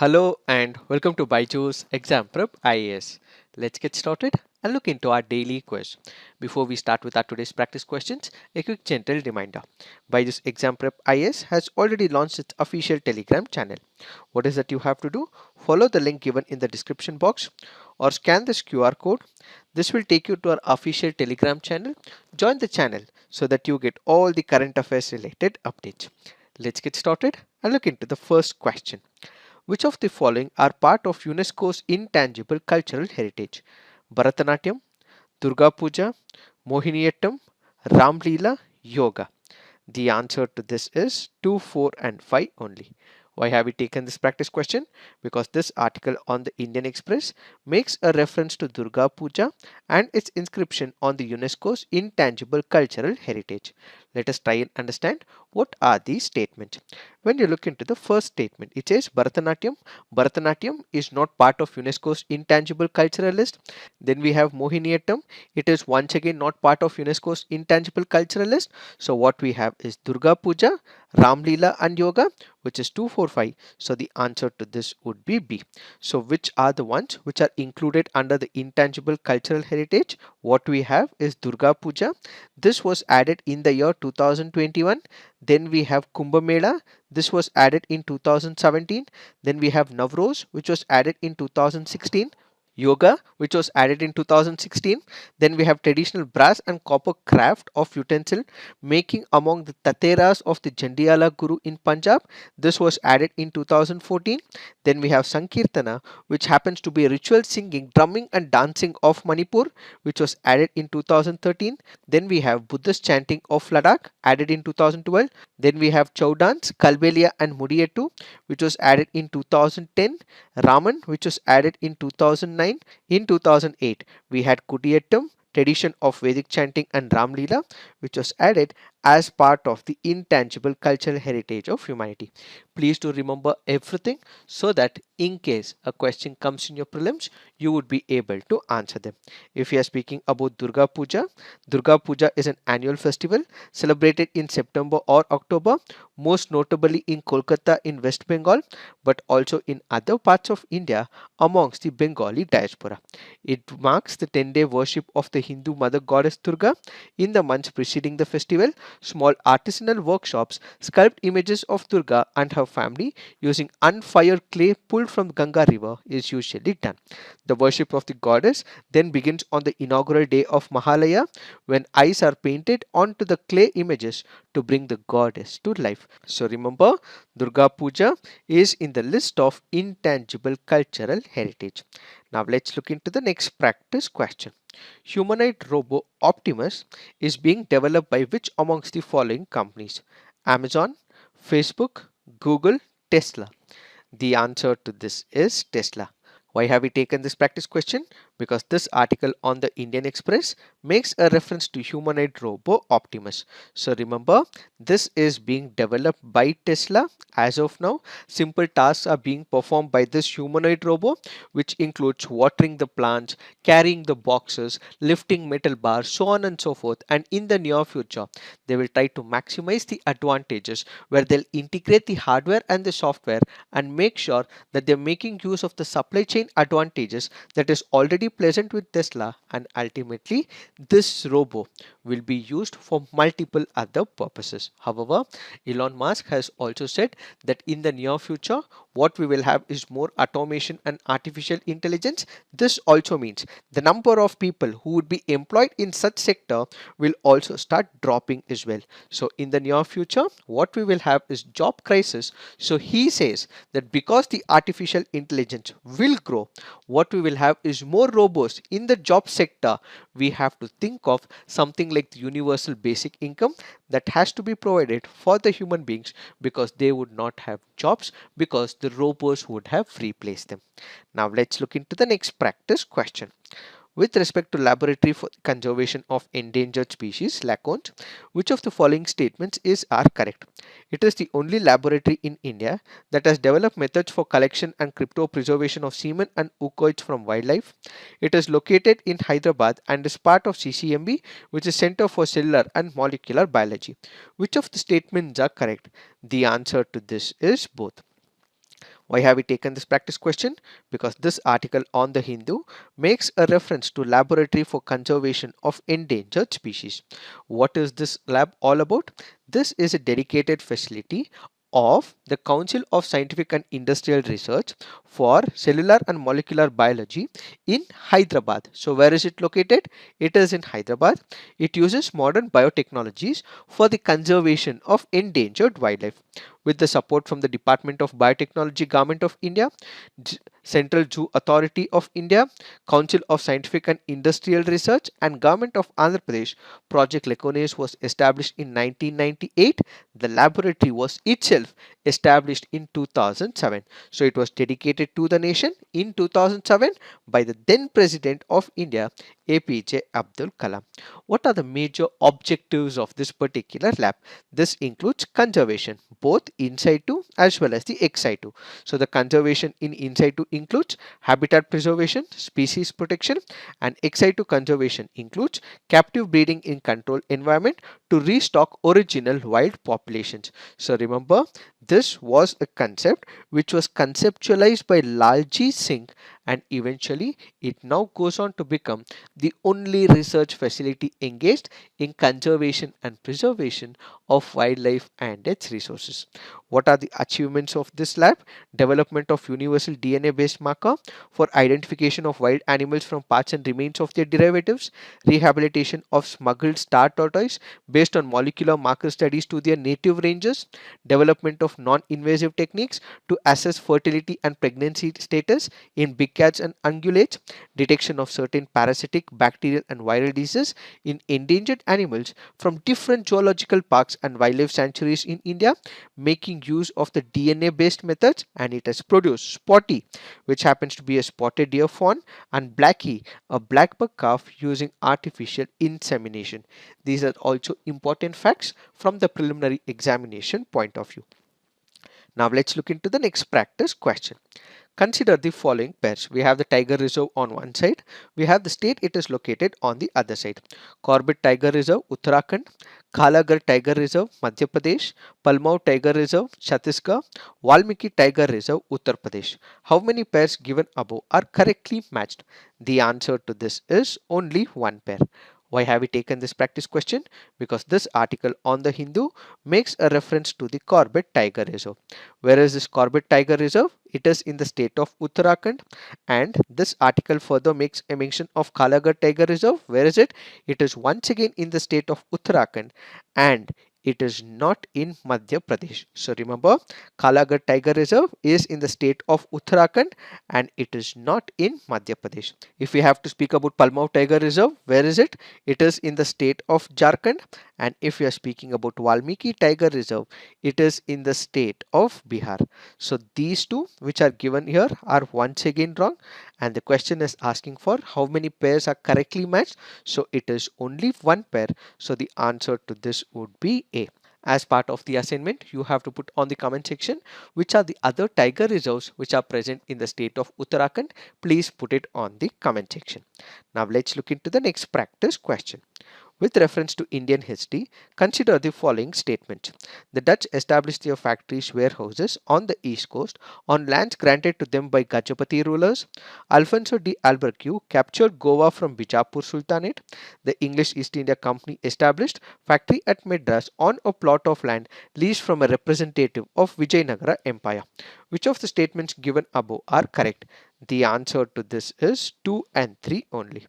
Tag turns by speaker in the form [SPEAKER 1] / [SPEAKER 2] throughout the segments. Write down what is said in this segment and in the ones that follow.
[SPEAKER 1] Hello and welcome to Byju's Exam Prep IAS. Let's get started and look into our daily quiz. Before we start with our today's practice questions, a quick gentle reminder. Byju's Exam Prep IAS has already launched its official Telegram channel. What is that you have to do? Follow the link given in the description box or scan this QR code. This will take you to our official Telegram channel. Join the channel so that you get all the current affairs related updates. Let's get started and look into the first question. Which of the following are part of UNESCO's intangible cultural heritage? Bharatanatyam, Durga Puja, Mohiniyattam, Ramlila, Yoga. The answer to this is 2, 4 and 5 only. Why have we taken this practice question? Because this article on the Indian Express makes a reference to Durga Puja and its inscription on the UNESCO's intangible cultural heritage. Let us try and understand what are these statements. When you look into the first statement, it says Bharatanatyam. Bharatanatyam is not part of UNESCO's intangible cultural list. Then we have Mohiniyattam. It is once again not part of UNESCO's intangible cultural list. So what we have is Durga Puja, Ramlila and Yoga, which is 245. So the answer to this would be B. So which are the ones which are included under the intangible cultural heritage? What we have is Durga Puja. This was added in the year 2021. Then we have Kumbh Mela. This was added in 2017. Then we have Navroz, which was added in 2016. Yoga, which was added in 2016. Then we have traditional brass and copper craft of utensil making among the Tateras of the Jandiala Guru in Punjab. This was added in 2014. Then we have Sankirtana, which happens to be ritual singing, drumming and dancing of Manipur, which was added in 2013. Then we have Buddhist chanting of Ladakh, added in 2012. Then we have Chow dance, Kalbelia and Mudiyettu, which was added in 2010. Raman, which was added in 2009. In 2008, we had Kudiyattam, tradition of Vedic chanting and Ramlila, which was added as part of the intangible cultural heritage of humanity. Please do remember everything so that in case a question comes in your prelims, you would be able to answer them. If you are speaking about Durga Puja is an annual festival celebrated in September or October, most notably in Kolkata in West Bengal, but also in other parts of India amongst the Bengali diaspora. It marks the 10-day worship of the Hindu mother goddess Durga. In the months preceding the festival, small artisanal workshops sculpt images of Durga and her family using unfired clay pulled from Ganga river is usually done. The worship of the goddess then begins on the inaugural day of Mahalaya when eyes are painted onto the clay images to bring the goddess to life. So remember, Durga Puja is in the list of intangible cultural heritage. Now let's look into the next practice question. Humanoid robot Optimus is being developed by which amongst the following companies? Amazon, Facebook, Google, Tesla. The answer to this is Tesla. Why have we taken this practice question? Because this article on the Indian Express makes a reference to humanoid robot Optimus. So remember, this is being developed by Tesla. As of now, simple tasks are being performed by this humanoid robot, which includes watering the plants, carrying the boxes, lifting metal bars, so on and so forth. And in the near future, they will try to maximize the advantages where they'll integrate the hardware and the software and make sure that they're making use of the supply chain advantages that is already present with Tesla, and ultimately this robo will be used for multiple other purposes. However, Elon Musk has also said that in the near future what we will have is more automation and artificial intelligence. This also means the number of people who would be employed in such sector will also start dropping as well. So in the near future what we will have is job crisis. So he says that because the artificial intelligence will grow, what we will have is more robots in the job sector. We have to think of something like the universal basic income that has to be provided for the human beings, because they would not have jobs because the robots would have replaced them. Now let's look into the next practice question. With respect to Laboratory for Conservation of Endangered Species, LaCONES, which of the following statements are correct? It is the only laboratory in India that has developed methods for collection and crypto-preservation of semen and oocytes from wildlife. It is located in Hyderabad and is part of CCMB, which is Center for Cellular and Molecular Biology. Which of the statements are correct? The answer to this is both. Why have we taken this practice question? Because this article on the Hindu makes a reference to Laboratory for Conservation of Endangered Species. What is this lab all about? This is a dedicated facility of the Council of Scientific and Industrial Research for Cellular and Molecular Biology in Hyderabad. So where is it located? It is in Hyderabad. It uses modern biotechnologies for the conservation of endangered wildlife. With the support from the Department of Biotechnology, Government of India, Central Zoo Authority of India, Council of Scientific and Industrial Research, and Government of Andhra Pradesh, Project LaCONES was established in 1998. The laboratory was itself established in 2007. So it was dedicated to the nation in 2007 by the then President of India, APJ Abdul Kalam. What are the major objectives of this particular lab? This includes conservation, both in situ as well as the ex situ. So the conservation in situ includes habitat preservation, species protection, and ex situ conservation includes captive breeding in controlled environment to restock original wild populations. So remember, this was a concept which was conceptualized by Lalji Singh, and eventually it now goes on to become the only research facility engaged in conservation and preservation of wildlife and its resources. What are the achievements of this lab? Development of universal DNA based marker for identification of wild animals from parts and remains of their derivatives, rehabilitation of smuggled star tortoise based on molecular marker studies to their native ranges, development of non-invasive techniques to assess fertility and pregnancy status in big cats and ungulates, detection of certain parasitic, bacterial and viral diseases in endangered animals from different zoological parks and wildlife sanctuaries in India, making use of the DNA based methods, and it has produced Spotty, which happens to be a spotted deer fawn, and Blackie, a blackbuck calf, using artificial insemination. These are also important facts from the preliminary examination point of view. Now let's look into the next practice question. Consider the following pairs. We have the Tiger Reserve on one side. We have the state it is located on the other side. Corbett Tiger Reserve, Uttarakhand. Kalagar Tiger Reserve, Madhya Pradesh. Palmau Tiger Reserve, Chhattisgarh. Valmiki Tiger Reserve, Uttar Pradesh. How many pairs given above are correctly matched? The answer to this is only one pair. Why have we taken this practice question? Because this article on the Hindu makes a reference to the Corbett Tiger Reserve. Where is this Corbett Tiger Reserve? It is in the state of Uttarakhand, and this article further makes a mention of Kalagar Tiger Reserve. Where is it? It is once again in the state of Uttarakhand, and it is not in Madhya Pradesh. So remember, Kalagar Tiger Reserve is in the state of Uttarakhand and it is not in Madhya Pradesh. If we have to speak about Palmau Tiger Reserve, where is it? It is in the state of Jharkhand. And if we are speaking about Valmiki Tiger Reserve, it is in the state of Bihar. So these two which are given here are once again wrong, and the question is asking for how many pairs are correctly matched. So it is only one pair. So the answer to this would be A. As part of the assignment, you have to put on the comment section which are the other tiger reserves which are present in the state of Uttarakhand. Please put it on the comment section. Now let's look into the next practice question. With reference to Indian history, consider the following statement. The Dutch established their factories, warehouses on the east coast on lands granted to them by Gajapati rulers. Alfonso de Albuquerque captured Goa from Bijapur Sultanate. The English East India Company established factory at Madras on a plot of land leased from a representative of Vijayanagara Empire. Which of the statements given above are correct? The answer to this is 2 and 3 only.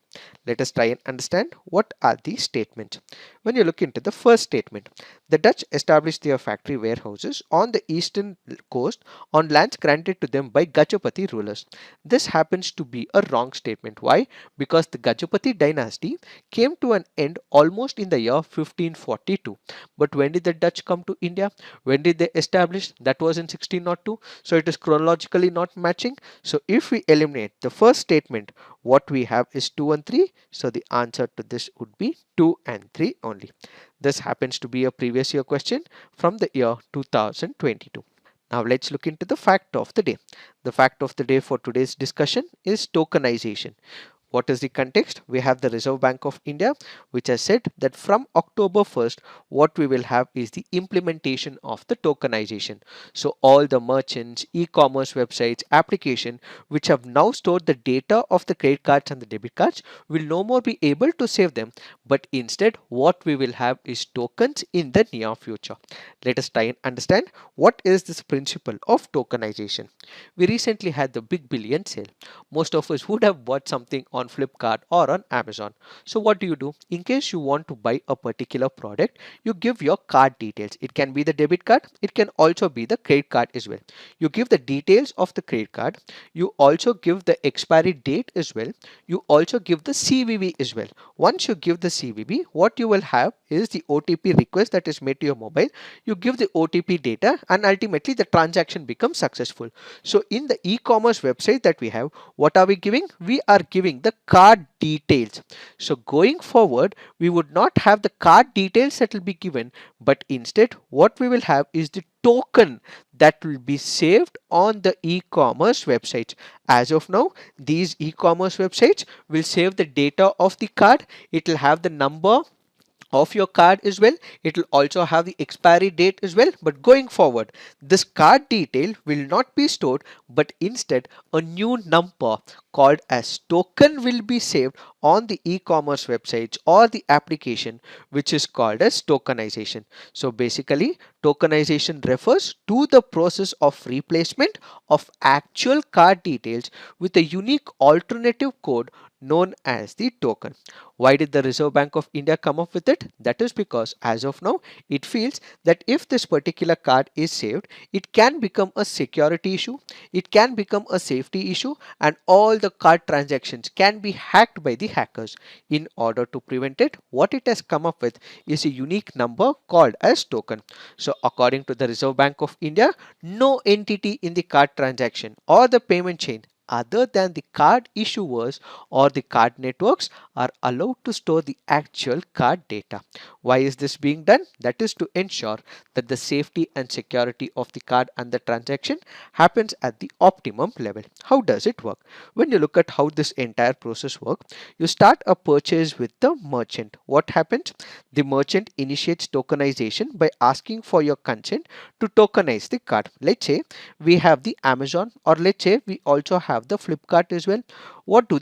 [SPEAKER 1] Let us try and understand what are these statements. When you look into the first statement, the Dutch established their factory warehouses on the eastern coast on lands granted to them by Gajapati rulers. This happens to be a wrong statement. Why? Because the Gajapati dynasty came to an end almost in the year 1542. But when did the Dutch come to India? When did they establish? That was in 1602. So it is chronologically not matching. So if we eliminate the first statement, what we have is 2 and 3. So the answer to this would be 2 and 3 only. This happens to be a previous year question from the year 2022. Now let's look into the fact of the day. The fact of the day for today's discussion is tokenization. What is the context? We have the Reserve Bank of India, which has said that from October 1st, what we will have is the implementation of the tokenization. So all the merchants, e-commerce websites, application which have now stored the data of the credit cards and the debit cards will no more be able to save them, but instead what we will have is tokens in the near future. Let us try and understand what is this principle of tokenization. We recently had the big billion sale. Most of us would have bought something on Flipkart or on Amazon. So what do? In case you want to buy a particular product, you give your card details. It can be the debit card, it can also be the credit card as well. You give the details of the credit card, you also give the expiry date as well, you also give the CVV as well. Once you give the CVV, what you will have is the OTP request that is made to your mobile. You give the OTP data and ultimately the transaction becomes successful. So in the e-commerce website that we have, what are we giving? We are giving the card details. So going forward, we would not have the card details that will be given, but instead what we will have is the token that will be saved on the e-commerce websites. As of now, these e-commerce websites will save the data of the card. It will have the number of your card as well. It will also have the expiry date as well. But going forward, this card detail will not be stored, but instead a new number called as token will be saved on the e-commerce websites or the application, which is called as tokenization. So basically, tokenization refers to the process of replacement of actual card details with a unique alternative code known as the token. Why did the Reserve Bank of India come up with it? That is because as of now, it feels that if this particular card is saved, it can become a security issue, it can become a safety issue, and all the card transactions can be hacked by the hackers. In order to prevent it, what it has come up with is a unique number called as token. So according to the Reserve Bank of India, no entity in the card transaction or the payment chain other than the card issuers or the card networks are allowed to store the actual card data. Why is this being done? That is to ensure that the safety and security of the card and the transaction happens at the optimum level. How does it work? When you look at how this entire process works, you start a purchase with the merchant. What happens? The merchant initiates tokenization by asking for your consent to tokenize the card. Let's say we have the Amazon, or let's say we also have the Flipkart as well. What do?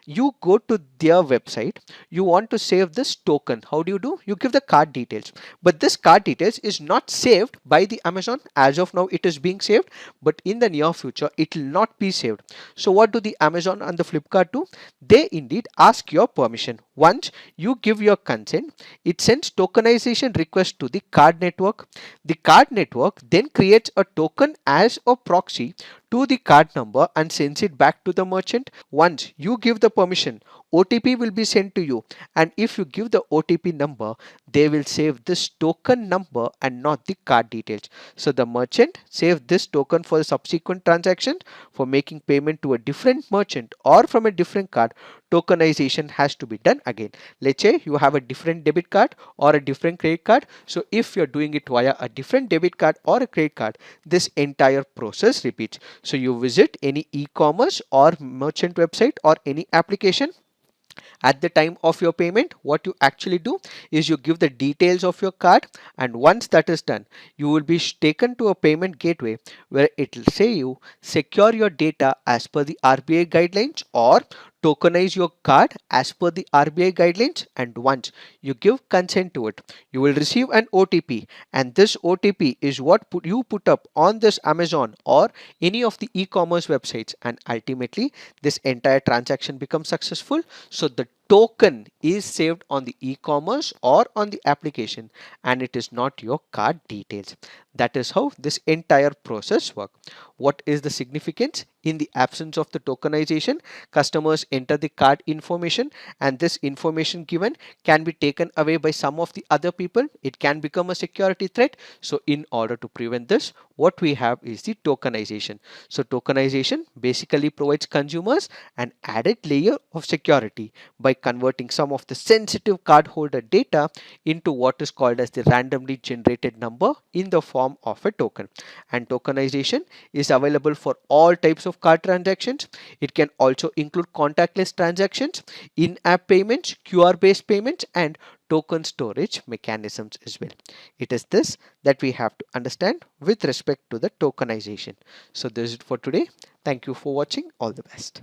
[SPEAKER 1] You go to their website, you want to save this token. How do? You give the card details, but this card details is not saved by the Amazon. As of now it is being saved, but in the near future it will not be saved. So what do the Amazon and the Flipkart do? They indeed ask your permission. Once you give your consent, it sends tokenization request to the card network. The card network then creates a token as a proxy to the card number and sends it back to the merchant. Once you give the permission, OTP will be sent to you, and if you give the OTP number, they will save this token number and not the card details. So the merchant saves this token for the subsequent transaction. For making payment to a different merchant or from a different card, tokenization has to be done again. Let's say you have a different debit card or a different credit card. So if you're doing it via a different debit card or a credit card, this entire process repeats. So you visit any e-commerce or merchant website or any application. At the time of your payment, what you actually do is you give the details of your card, and once that is done, you will be taken to a payment gateway where it will say you secure your data as per the RBI guidelines or tokenize your card as per the RBI guidelines. And once you give consent to it, you will receive an OTP, and this OTP is what you put up on this Amazon or any of the e-commerce websites, and ultimately this entire transaction becomes successful. So the token is saved on the e-commerce or on the application, and it is not your card details. That is how this entire process works. What is the significance? In the absence of the tokenization, customers enter the card information, and this information given can be taken away by some of the other people. It can become a security threat. So in order to prevent this, what we have is the tokenization. So tokenization basically provides consumers an added layer of security by converting some of the sensitive cardholder data into what is called as the randomly generated number in the form of a token. And tokenization is available for all types of card transactions. It can also include contactless transactions, in-app payments, QR based payments, and token storage mechanisms as well. It is this that we have to understand with respect to the tokenization. So this is it for today. Thank you for watching. All the best.